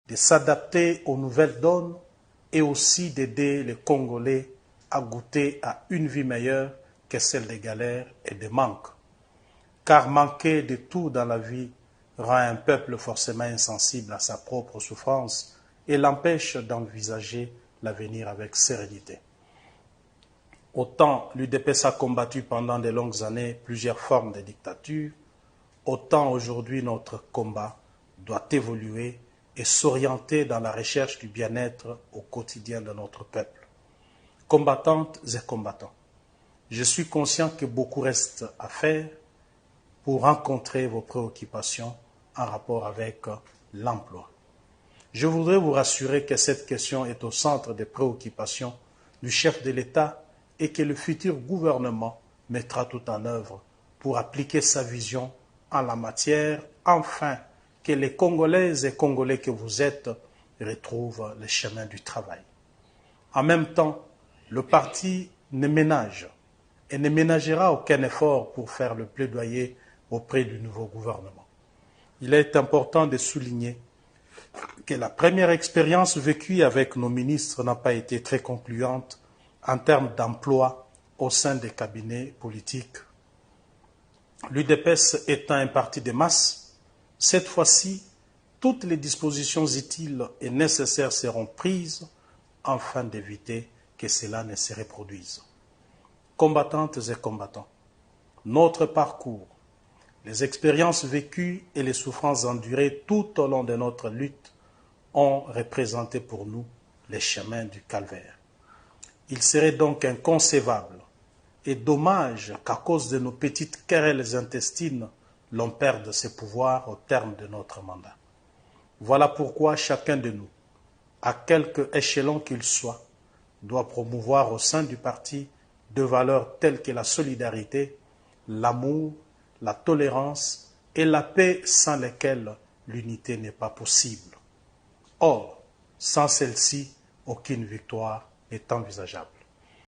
de s'adapter aux nouvelles donnes et aussi d'aider les Congolais à goûter à une vie meilleure que celle des galères et des manques. Car manquer de tout dans la vie rend un peuple forcément insensible à sa propre souffrance et l'empêche d'envisager l'avenir avec sérénité. Autant l'UDPS a combattu pendant de longues années plusieurs formes de dictature, autant aujourd'hui notre combat doit évoluer et s'orienter dans la recherche du bien-être au quotidien de notre peuple. Combattantes et combattants, je suis conscient que beaucoup reste à faire pour rencontrer vos préoccupations en rapport avec l'emploi. Je voudrais vous rassurer que cette question est au centre des préoccupations du chef de l'État et que le futur gouvernement mettra tout en œuvre pour appliquer sa vision en la matière, afin que les Congolaises et Congolais que vous êtes retrouvent le chemin du travail. En même temps, le parti ne ménage et ne ménagera aucun effort pour faire le plaidoyer auprès du nouveau gouvernement. Il est important de souligner que la première expérience vécue avec nos ministres n'a pas été très concluante en termes d'emploi au sein des cabinets politiques. L'UDPS étant un parti de masse, cette fois-ci, toutes les dispositions utiles et nécessaires seront prises afin d'éviter que cela ne se reproduise. Combattantes et combattants, notre parcours, les expériences vécues et les souffrances endurées tout au long de notre lutte ont représenté pour nous les chemins du calvaire. Il serait donc inconcevable et dommage qu'à cause de nos petites querelles intestines, l'on perde ses pouvoirs au terme de notre mandat. Voilà pourquoi chacun de nous, à quelque échelon qu'il soit, doit promouvoir au sein du parti de valeurs telles que la solidarité, l'amour, la tolérance et la paix sans lesquelles l'unité n'est pas possible. Or, sans celle-ci, aucune victoire n'est envisageable.